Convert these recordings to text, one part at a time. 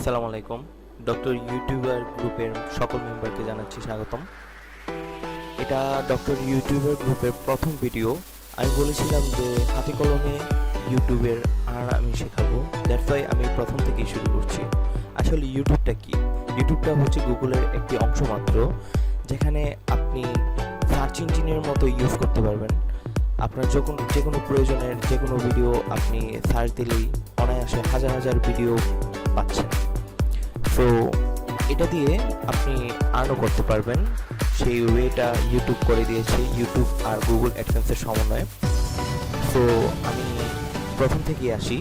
আসসালামু আলাইকুম। Doctor YouTuber গ্রুপের সকল মেম্বারকে জানাচ্ছি স্বাগতম। এটা ডক্টর ইউটিউবার গ্রুপের প্রথম ভিডিও। আমি বলেছিলাম যে হাতে কলমে ইউটিউবের আমি শেখাবো, দ্যাটস ওয়াই আমি প্রথম থেকেই শুরু করছি। আসলে ইউটিউবটা কি? ইউটিউবটা হচ্ছে গুগলের একটি অংশ মাত্র, যেখানে আপনি সার্চ ইঞ্জিনের মতো ইউজ করতে পারবেন। আপনার যে কোনো প্রয়োজনের যে কোনো ভিডিও আপনি সার্চ দিলেই অনায়াসে হাজার হাজার ভিডিও পাচ্ছেন। তো এটা দিয়ে আপনি আর্নও করতে পারবেন। সেই ওয়েটা ইউটিউব করে দিয়েছে, ইউটিউব আর গুগল অ্যাডসেন্সের সমন্বয়ে। তো আমি প্রথম থেকেই আসি,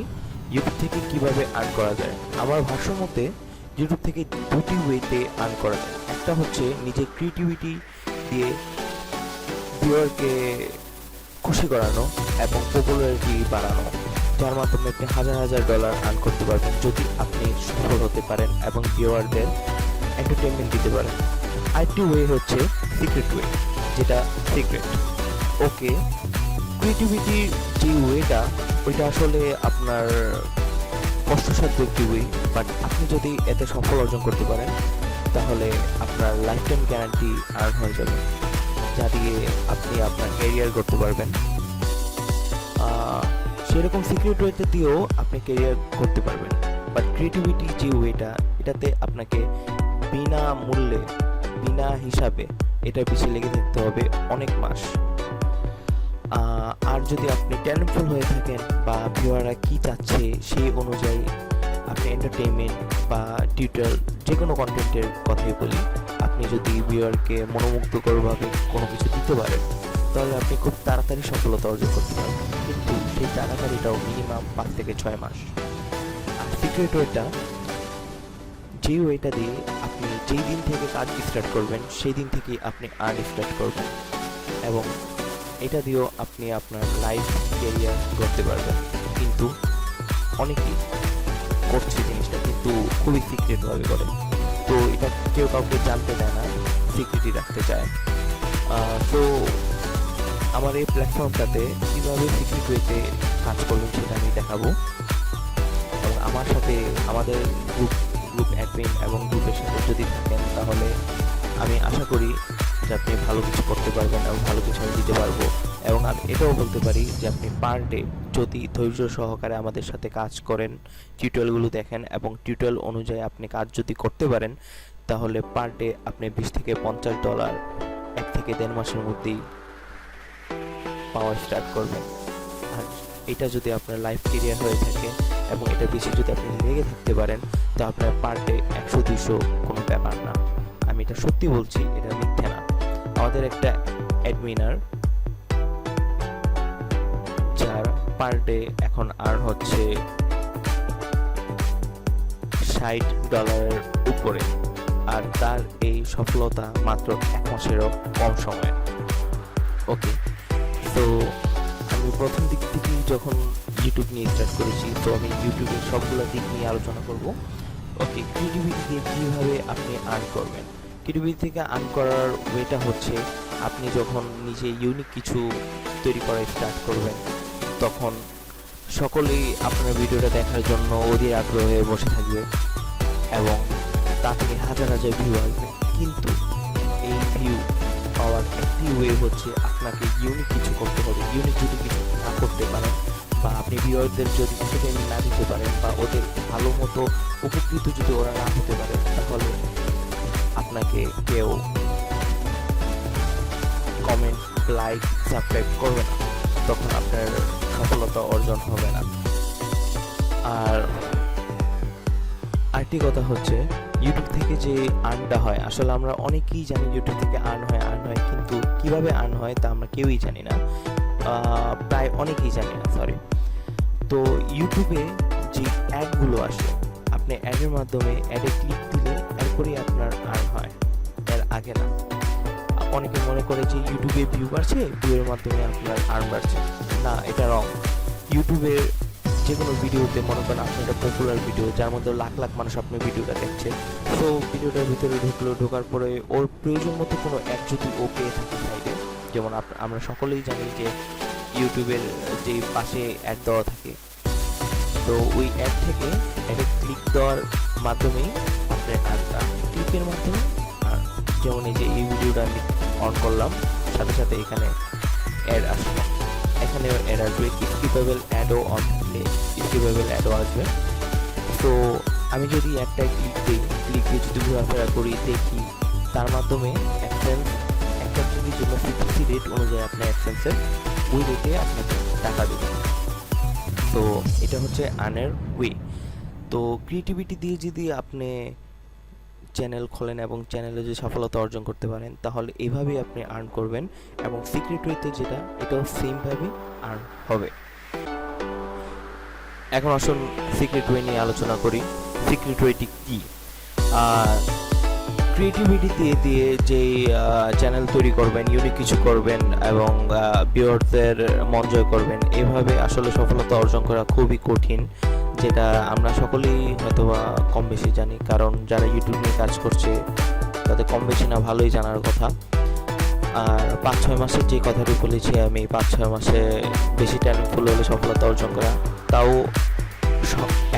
ইউটিউব থেকে কিভাবে আর্ন করা যায়। আমার ভাষ্য মতে ইউটিউব থেকে দুটি ওয়েতে আর্ন করা যায়। একটা হচ্ছে নিজের ক্রিয়েটিভিটি দিয়ে ভিউয়ারকে খুশি করানো এবং পপুলারিটি বাড়ানো, যার মাধ্যমে আপনি হাজার হাজার ডলার আর্ন করতে পারবেন যদি আপনি সফল হতে পারেন এবং ভিউয়ারদের এন্টারটেনমেন্ট দিতে পারেন। আরেকটি ওয়ে হচ্ছে সিক্রেট ওয়ে, যেটা সিক্রেট। ওকে, ক্রিয়েটিভিটির যে ওয়েটা, ওইটা আসলে আপনার কষ্টসাধ্য একটি ওয়ে, বাট আপনি যদি এতে সফল অর্জন করতে পারেন তাহলে আপনার লাইফ টাইম গ্যারান্টি আর্ন হয়ে যাবে, যা দিয়ে আপনি আপনার ক্যারিয়ার করতে পারবেন। সেরকম সিক্রেট ওয়েতে দিয়েও আপনি ক্যারিয়ার করতে পারবেন, বাট ক্রিয়েটিভিটি যে ওয়েটা, এটাতে আপনাকে বিনা মূল্যে বিনা হিসাবে এটার পিছিয়ে লেগে থাকতে হবে অনেক মাস। আর যদি আপনি ট্যালেন্টফুল হয়ে থাকেন বা ভিউয়াররা কী চাচ্ছে সেই অনুযায়ী আপনি এন্টারটেইনমেন্ট বা টিউটোরিয়াল যে কোনো কন্টেন্টের কথাই বলি, আপনি যদি ভিউয়ারকে মনোমুগ্ধকরভাবে কোনো কিছু দিতে পারেন তাহলে আপনি খুব তাড়াতাড়ি সফলতা অর্জন করতে পারবেন, কিন্তু সেই তাড়াতাড়িটাও মিনিমাম 5 থেকে 6 মাস। আর সিক্রেট ওয়েটা, যে ওয়েটা দিয়ে আপনি যেই দিন থেকে কাজ স্টার্ট করবেন সেই দিন থেকেই আপনি আর্ন স্টার্ট করবেন, এবং এটা দিয়েও আপনি আপনার লাইফ ক্যারিয়ার করতে পারবেন। কিন্তু অনেকেই করছে জিনিসটা, কিন্তু খুবই সিক্রেটভাবে করে, তো এটা কেউ কাউকে জানতে দেয় না, সিক্রেটই রাখতে চায়। তো আমার এই প্ল্যাটফর্মটাতে কীভাবে সিক্রেট ওয়েতে কাজ করবেন সেটা আমি দেখাবো, এবং আমার সাথে আমাদের গ্রুপ অ্যাডমিন এবং গ্রুপের সাথে যদি থাকেন তাহলে আমি আশা করি যে আপনি ভালো কিছু করতে পারবেন এবং ভালো কিছু আমি দিতে পারবো। এবং আমি এটাও বলতে পারি যে আপনি পার ডে যদি ধৈর্য সহকারে আমাদের সাথে কাজ করেন, টিউটোরিয়ালগুলো দেখেন এবং টিউটোরিয়াল অনুযায়ী আপনি কাজ যদি করতে পারেন তাহলে পার ডে আপনি $20 থেকে $50 1 থেকে 1.5 মাসের মধ্যেই পাওয়া স্টার্ট করবেন। আর এটা যদি আপনার লাইফ ক্যারিয়ার হয়ে থাকে এবং এটা বেশি যদি আপনি লেগে থাকতে পারেন তো আপনার পার ডে 100-200 কোনো ব্যাপার না। আমি এটা সত্যি বলছি, এটা মিথ্যে না। আমাদের একটা অ্যাডমিনার যার পার ডে এখন আর্ন হচ্ছে $60 উপরে, আর তার এই সফলতা মাত্র 1 মাসেরও কম সময়ে। ওকে, তো আমি প্রথম দিক থেকেই যখন ইউটিউব নিয়ে স্টার্ট করেছি, তো আমি ইউটিউবের সবগুলো দিক নিয়ে আলোচনা করব। ওকে, ক্রিয়েটিভিটি দিয়ে কীভাবে আপনি আর্ন করবেন। ক্রিয়েটিভিটি থেকে আর্ন করার ওয়েটা হচ্ছে আপনি যখন নিজে ইউনিক কিছু তৈরি করা স্টার্ট করবেন তখন সকলেই আপনার ভিডিওটা দেখার জন্য অধীর আগ্রহে বসে থাকবে এবং তা থেকে হাজার হাজার ভিউ আসবে। কিন্তু এই ভিউ পাওয়ার একটি ওয়ে হচ্ছে আপনাকে ইউনিক কিছু করতে হবে। ইউনিক যদি কিছু না করতে পারেন বা আপনি ভিউয়ারদের যদি এন্টারটেইনমেন্ট না দিতে পারেন বা ওদের ভালো মতো উপকৃত যদি ওরা না হতে পারে তাহলে আপনাকে কেউ কমেন্ট, লাইক, সাবস্ক্রাইব করবে না, তখন আপনার সফলতা অর্জন হবে না। আর আরেকটি কথা হচ্ছে ইউটিউব থেকে যে আর্নটা হয়, আসলে আমরা অনেকেই জানি ইউটিউব থেকে আর্ন হয়, কিন্তু কিভাবে আর্ন হয় তা আমরা কেউই জানি না, প্রায় অনেকেই জানি না, সরি। তো ইউটিউবে যে অ্যাডগুলো আসে, আপনি অ্যাডের মাধ্যমে অ্যাডে ক্লিক দিলে এরপরেই আপনার আর্ন হয়, এর আগে না। অনেকে মনে করে যে ইউটিউবে ভিউ বাড়ছে, ভিউয়ের মাধ্যমে আপনার আর্ন বাড়ছে, না, এটা রং। ইউটিউবের যে কোনো ভিডিওতে মনে করেন আপনার একটা পপুলার ভিডিও যার মধ্যে লাখ লাখ মানুষ আপনার ভিডিওটা দেখছে, তো ভিডিওটার ভিতরে ঢোকার পরে ওর প্রয়োজন মতো কোনো অ্যাড যদি ও পেয়ে থাকে সাইডে, যেমন আমরা সকলেই জানি যে ইউটিউবের যে পাশে অ্যাড দেওয়া থাকে, তো ওই অ্যাড থেকে অ্যাডে ক্লিক দেওয়ার মাধ্যমেই আপনার আর্নটা, ক্লিকের মাধ্যমে। আর যেমন এই যে এই ভিডিওটা আমি অন করলাম, সাথে সাথে এখানে অ্যাড আসলো, এখানেও অ্যাড আসবে, স্কিপেবল অ্যাডও অন থাকলে স্কিপেবল অ্যাডও আসবে। তো আমি যদি অ্যাডটায় ক্লিক দিই, ক্লিক দিয়ে যদি ঘোরাফেরা করি, দেখি, তার মাধ্যমে অ্যাডসেন্স একটা জিনিসের জন্য সিপিসি রেট অনুযায়ী আপনার অ্যাডসেন্সের ওই রেটে আপনাকে টাকা দেবে। তো এটা হচ্ছে আর্নের ওয়ে। তো ক্রিয়েটিভিটি দিয়ে যদি আপনি চ্যানেল খোলেন এবং চ্যানেলে যদি সফলতা অর্জন করতে পারেন, তাহলে এভাবেই আপনি আর্ন করবেন। এবং সিক্রেট ওয়েতে যেটা, এটাও সেমভাবেই আর্ন হবে। এখন আসুন সিক্রেট ওয়ে নিয়ে আলোচনা করি। সিক্রেট ওয়েটি কি? ক্রিয়েটিভিটি দিয়ে যেই চ্যানেল তৈরি করবেন, ইউনিক কিছু করবেন এবং ভিউয়ারদের মন জয় করবেন, এভাবে আসলে সফলতা অর্জন করা খুবই কঠিন, যেটা আমরা সকলেই হয়তোবা কম বেশি জানি। কারণ যারা ইউটিউব নিয়ে কাজ করছে তাদের কম বেশি না ভালোই জানার কথা। আর 5-6 মাসের যে কথাটি বলেছি আমি, 5-6 মাসে বেশি ট্যালেন্টফুল হলে সফলতা অর্জন করা, তাও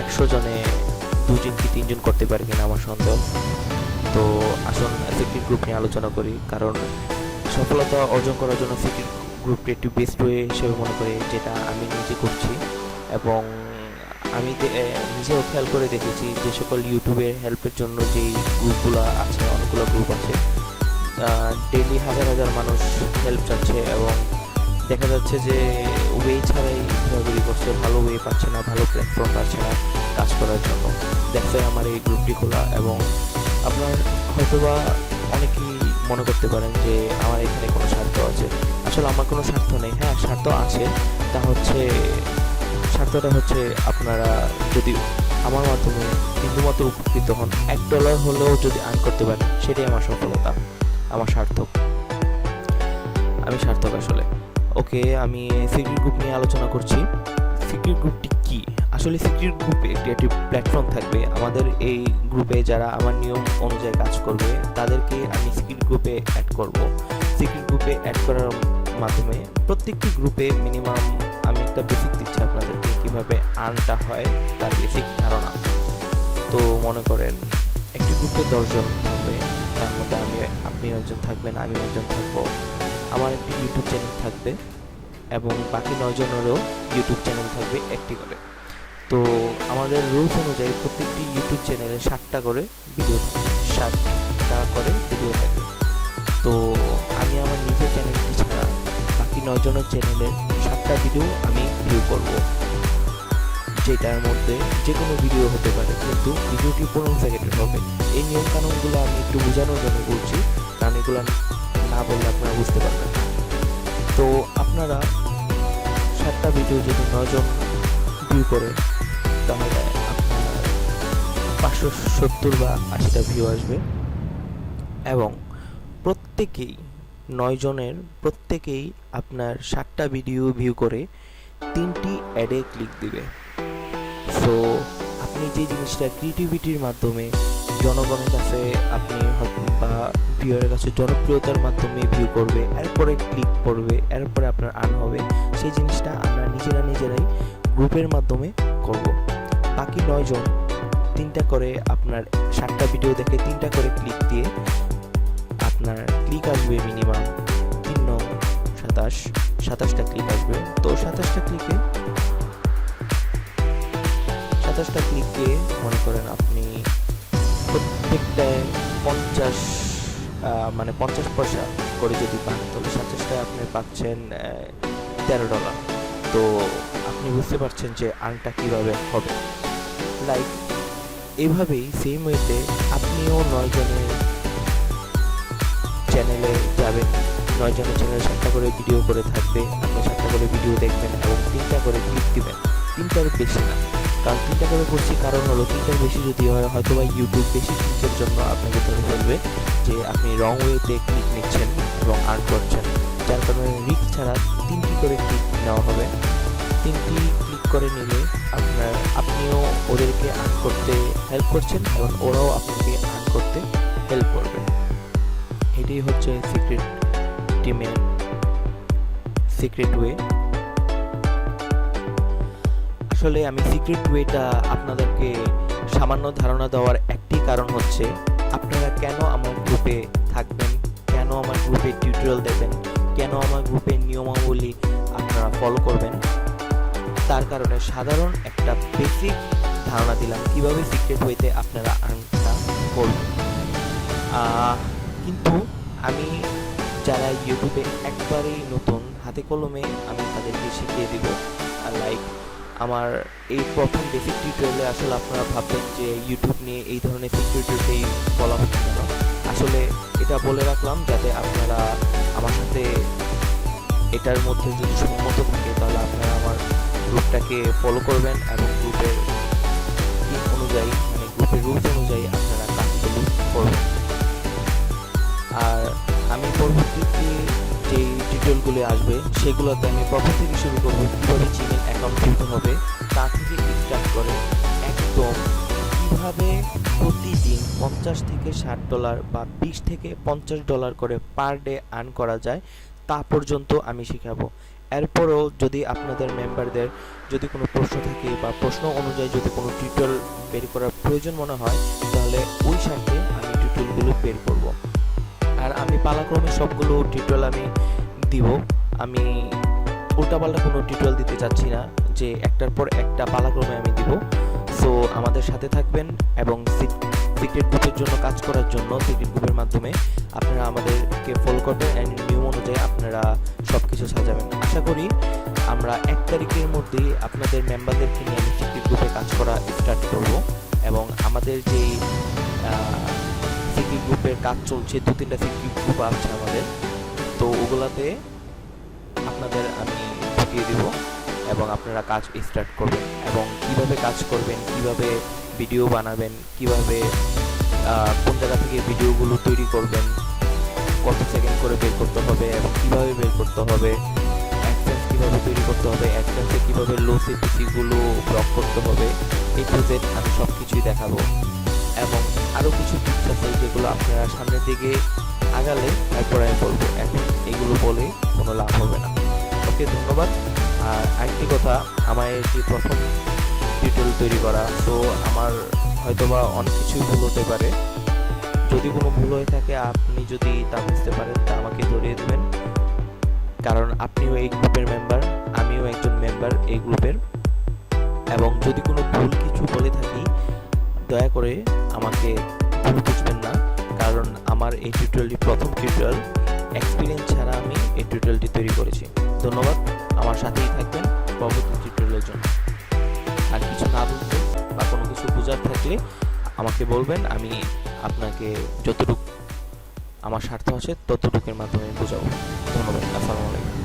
100 জনে 2জন কি 3জন করতে পারে কিনা আমার সন্দেহ। তো আসুন সিক্রেট গ্রুপ নিয়ে আলোচনা করি। কারণ সফলতা অর্জন করার জন্য সিক্রেট গ্রুপটি একটি বেস্ট ওয়ে হিসেবে মনে করি, যেটা আমি নিজে করছি। এবং আমি নিজেও খেয়াল করে দেখেছি যে সকল ইউটিউবের হেল্পের জন্য যেই গ্রুপগুলো আছে, অনেকগুলো গ্রুপ আছে, ডেইলি হাজার হাজার মানুষ হেল্প চাচ্ছে এবং দেখা যাচ্ছে যে ওয়ে ছাড়াই ঘোরাঘুরি করছে, ভালো ওয়ে পাচ্ছে না, ভালো প্ল্যাটফর্ম পাচ্ছে না কাজ করার জন্য। দেখতে আমার এই গ্রুপটি খোলা। এবং আপনার হয়তোবা অনেকেই মনে করতে পারেন যে আমার এখানে কোনো স্বার্থ আছে। আসলে আমার কোনো স্বার্থ নেই। হ্যাঁ, স্বার্থ আছে, স্বার্থটা হচ্ছে আপনারা যদি আমার মাধ্যমে বিন্দুমাত্র উপকৃত হন, $1 হলেও যদি আর্ন করতে পারেন, সেটাই আমার সফলতা, আমার সার্থক, আমি সার্থক আসলে। ওকে, আমি সিক্রেট গ্রুপ নিয়ে আলোচনা করছি। সিক্রেট গ্রুপটি কি? আসলে সিক্রেট গ্রুপে একটি প্ল্যাটফর্ম থাকবে। আমাদের এই গ্রুপে যারা আমার নিয়ম অনুযায়ী কাজ করবে, তাদেরকে আমি সিক্রেট গ্রুপে অ্যাড করব। সিক্রেট গ্রুপে অ্যাড করার মাধ্যমে প্রত্যেকটি গ্রুপে মিনিমাম আমি একটা বেসিক দিচ্ছি আপনাদেরকে, কীভাবে আর্নটা হয় তার বেসিক ধারণা। তো মনে করেন একটি গ্রুপে 10 জন থাকবে, তার মধ্যে আপনি একজন থাকবেন, আমি একজন থাকবো, আমার একটি ইউটিউব চ্যানেল থাকবে এবং বাকি 9 জনেরও ইউটিউব চ্যানেল থাকবে একটি করে। তো আমাদের রুলস অনুযায়ী প্রত্যেকটি ইউটিউব চ্যানেলে 7টা করে ভিডিও থাকবে, 7টা করে ভিডিও থাকবে। তো আমি আমার নিজের চ্যানেলটি ছাড়া বাকি 9 জনের চ্যানেলের 7টা ভিডিও আমি ভিউ করব, যেটার মধ্যে যে কোনো ভিডিও হতে পারে, কিন্তু ভিডিওটি 15 সেকেন্ডের হবে। এই নিয়ম কানুনগুলো আমি একটু বোঝানোর জন্য বলছি, কারণ এগুলো না বললে আপনারা বুঝতে পারবেন। তো আপনারা 7টা ভিডিও যদি 9 জন ভিউ করে, তাহলে আপনার 570 বা 80টা ভিউ আসবে। এবং প্রত্যেকেই 9 জনের প্রত্যেকেই আপনার 7টা ভিডিও ভিউ করে 3টি অ্যাডে ক্লিক দিবে। সো আপনি যে জিনিসটা ক্রিয়েটিভিটির মাধ্যমে জনগণের কাছে আপনি বা ভিউয়ারের কাছে জনপ্রিয়তার মাধ্যমে ভিউ করবে, এরপরে ক্লিক করবে, এরপরে আপনার আর্ন হবে, সেই জিনিসটা আমরা নিজেরাই গ্রুপের মাধ্যমে করব। বাকি 9 জন 3টা করে আপনার 7টা ভিডিও দেখে 3টা করে ক্লিক দিয়ে আপনার ক্লিক আসবে মিনিমাম 27টা ক্লিক আসবে। তো 27টা ক্লিকে মনে করেন আপনি প্রত্যেকটায় 50 পয়সা করে যদি পান, তাহলে 27টায় আপনি পাচ্ছেন $13। তো আপনি বুঝতে পারছেন যে আর্নটা কীভাবে হবে। লাইক এইভাবেই সেম ওয়েতে আপনিও 9 জনের চ্যানেলে যাবেন, 9 জনের চ্যানেলে 7টা করে ভিডিও করে থাকবে, আপনি 7টা করে ভিডিও দেখবেন এবং 3টা করে ক্লিক দিবেন। 3টার বেশি না, কারণ 3টা করে করছি কারণ হলো 3টার বেশি যদি হয়, হয়তো বা ইউটিউব বেশি ক্লিকের জন্য আপনাকে ধরে ফেলবে যে আপনি রং ওয়েতে ক্লিক নিচ্ছেন এবং আর্ন করছেন, যার কারণে রিস্ক ছাড়া 3টি করে ক্লিক নেওয়া হবে। 3টি ক্লিক করে নিলে আপনিও ওদেরকে আর্ন করতে হেল্প করছেন এবং ওরাও আপনাকে আর্ন করতে হেল্প করবে। এটাই হচ্ছে সিক্রেট টিমের সিক্রেট ওয়ে। আসলে আমি সিক্রেট ওয়েটা আপনাদেরকে সামান্য ধারণা দেওয়ার একটি কারণ হচ্ছে আপনারা কেন আমার গ্রুপে থাকবেন, কেন আমার গ্রুপে টিউটোরিয়াল দেবেন, কেন আমার গ্রুপের নিয়মাবলী আপনারা ফলো করবেন। তার কারণে সাধারণ একটা বেসিক ধারণা দিলাম কিভাবে সিক্রেট ওয়েতে আপনারা আর্নটা করবেন। কিন্তু আমি যারা ইউটিউবে একবারেই নতুন, হাতে কলমে আমি তাদেরকে শিখিয়ে দিব। লাইক আমার এই প্রথম বেসিক টিউটোরিয়ালে আসলে আপনারা ভাববেন যে ইউটিউব নিয়ে এই ধরনের সিক্রেটই বলা হচ্ছে কেন। আসলে এটা বলে রাখলাম যাতে আপনারা আমার সাথে এটার মধ্যে যদি সম্মত থাকে তাহলে আপনারা আমার গ্রুপটাকে ফলো করবেন এবং গ্রুপের অনুযায়ী মানে গ্রুপের রুলস অনুযায়ী আপনারা কাজগুলো করবেন। আর আমি পরবর্তীতে যে টিউটোরিয়ালগুলো আসবে সেগুলোতে আমি প্রথম থেকে শুরু করবো কীভাবে জিমেল অ্যাকাউন্ট খুলতে হবে, তা থেকে স্টার্ট করে একদম কীভাবে প্রতিদিন $50 থেকে $60 বা $20 থেকে $50 করে পার ডে আর্ন করা যায় তা পর্যন্ত আমি শেখাবো। এরপরেও যদি আপনাদের মেম্বারদের যদি কোনো প্রশ্ন থাকে বা প্রশ্ন অনুযায়ী যদি কোনো টিউটোরিয়াল বের করার প্রয়োজন মনে হয় তাহলে ওই সাথে আমি টিউটোরিয়ালগুলো বের করব। আর আমি পালাক্রমে সবগুলো টিউটোরিয়াল আমি দিব। আমি উল্টাপাল্টা কোনো টিউটোরিয়াল দিতে চাচ্ছি না যে একটার পর একটা পালাক্রমে আমি দিব। সো আমাদের সাথে থাকবেন এবং সিক্রেট গ্রুপের জন্য কাজ করার জন্য সিক্রেট গ্রুপের মাধ্যমে আপনারা আমাদেরকে ফলো করবেন অ্যান্ড নিয়ম অনুযায়ী আপনারা সব কিছু সাজাবেন। আশা করি আমরা 1 তারিখের মধ্যেই আপনাদের মেম্বারদেরকে নিয়ে আমি সিক্রেট গ্রুপে কাজ করা স্টার্ট করব এবং আমাদের যেই সিক্রেট গ্রুপের কাজ চলছে 2-3টা সিক্রেট গ্রুপ আছে আমাদের, তো ওগুলাতে আপনাদের আমি ঢুকিয়ে দিব এবং আপনারা কাজ স্টার্ট করবেন এবং কিভাবে কাজ করবেন, কিভাবে ভিডিও বানাবেন, কিভাবে কোন জায়গা থেকে ভিডিওগুলো তৈরি করবেন, কত সেকেন্ড করে বের করতে হবে এবং কিভাবে বের করতে হবে, অ্যাডসেন্স কিভাবে তৈরি করতে হবে, অ্যাডসেন্সে কিভাবে লো সিপিসিগুলো ব্লক করতে হবে, A to Z আমি সব কিছুই দেখাবো। এবং আরও কিছু টিপস আছে যেগুলো আপনারা সামনের দিকে আগালে তারপর আমি বলবো, এখন এগুলো বলে কোনো লাভ হবে না। ওকে, ধন্যবাদ। আর আরেকটি কথা, আমার এটি প্রথম টিউটোরিয়াল তৈরি করা, তো আমার হয়তোবা অনেক কিছুই ভুল হতে পারে। যদি কোনো ভুল হয়ে থাকে আপনি যদি তা বুঝতে পারেন তা আমাকে ধরিয়ে দেবেন, কারণ আপনিও এই গ্রুপের মেম্বার, আমিও একজন মেম্বার এই গ্রুপের। এবং যদি কোনো ভুল কিছু বলে থাকি দয়া করে আমাকে ভুল বুঝবেন না, কারণ আমার এই টিউটোরিয়ালটি প্রথম টিউটোরিয়াল, এক্সপিরিয়েন্স ছাড়া আমি এই টিউটোরিয়ালটি তৈরি করেছি। ধন্যবাদ, আমার সাথেই থাকবেন পরবর্তী টিউটোরিয়ালের জন্য। আর কিছু না বুঝতে বা কোনো কিছু বোঝার থাকলে আমাকে বলবেন, আমি আপনাকে যতটুকু আমার স্বার্থ আছে ততটুকুর মাধ্যমে বোঝাবো। ধন্যবাদ, আসসালামু আলাইকুম।